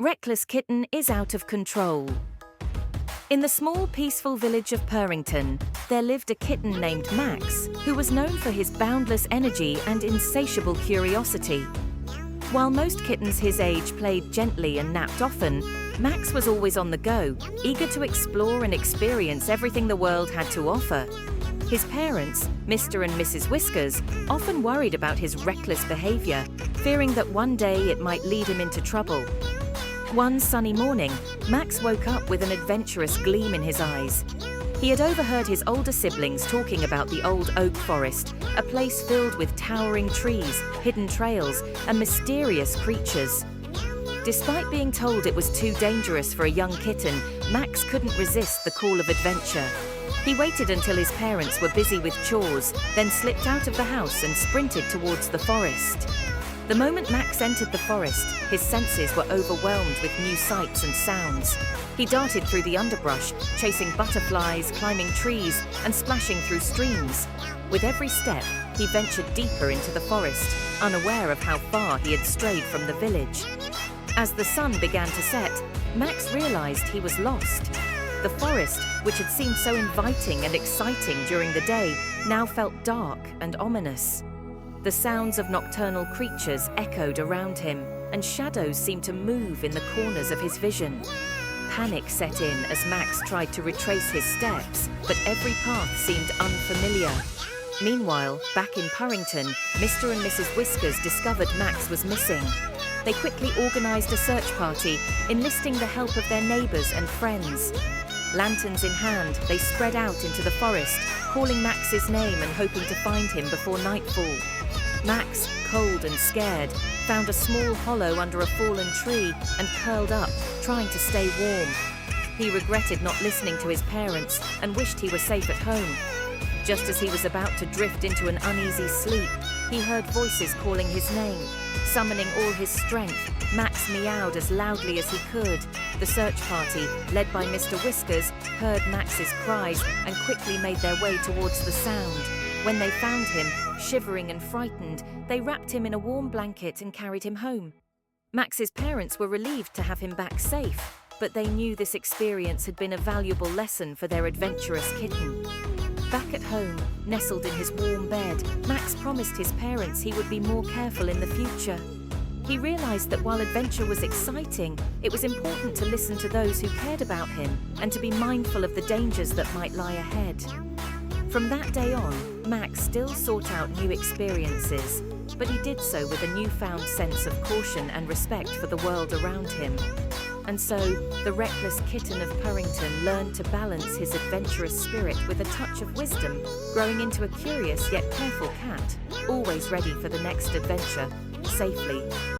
Reckless Kitten is out of control. In the small, peaceful village of Purrington, there lived a kitten named Max, who was known for his boundless energy and insatiable curiosity. While most kittens his age played gently and napped often, Max was always on the go, eager to explore and experience everything the world had to offer. His parents, Mr. and Mrs. Whiskers, often worried about his reckless behavior, fearing that one day it might lead him into trouble. One sunny morning, Max woke up with an adventurous gleam in his eyes. He had overheard his older siblings talking about the old oak forest, a place filled with towering trees, hidden trails, and mysterious creatures. Despite being told it was too dangerous for a young kitten, Max couldn't resist the call of adventure. He waited until his parents were busy with chores, then slipped out of the house and sprinted towards the forest. The moment Max entered the forest, his senses were overwhelmed with new sights and sounds. He darted through the underbrush, chasing butterflies, climbing trees, and splashing through streams. With every step, he ventured deeper into the forest, unaware of how far he had strayed from the village. As the sun began to set, Max realized he was lost. The forest, which had seemed so inviting and exciting during the day, now felt dark and ominous. The sounds of nocturnal creatures echoed around him, and shadows seemed to move in the corners of his vision. Panic set in as Max tried to retrace his steps, but every path seemed unfamiliar. Meanwhile, back in Purrington, Mr. and Mrs. Whiskers discovered Max was missing. They quickly organised a search party, enlisting the help of their neighbours and friends. Lanterns in hand, they spread out into the forest, calling Max's name and hoping to find him before nightfall. Max, cold and scared, found a small hollow under a fallen tree and curled up, trying to stay warm. He regretted not listening to his parents and wished he were safe at home. Just as he was about to drift into an uneasy sleep, he heard voices calling his name. Summoning all his strength, Max meowed as loudly as he could. The search party, led by Mr. Whiskers, heard Max's cries and quickly made their way towards the sound. When they found him, shivering and frightened, they wrapped him in a warm blanket and carried him home. Max's parents were relieved to have him back safe, but they knew this experience had been a valuable lesson for their adventurous kitten. Back at home, nestled in his warm bed, Max promised his parents he would be more careful in the future. He realized that while adventure was exciting, it was important to listen to those who cared about him and to be mindful of the dangers that might lie ahead. From that day on, Max still sought out new experiences, but he did so with a newfound sense of caution and respect for the world around him. And so, the reckless kitten of Purrington learned to balance his adventurous spirit with a touch of wisdom, growing into a curious yet careful cat, always ready for the next adventure, safely.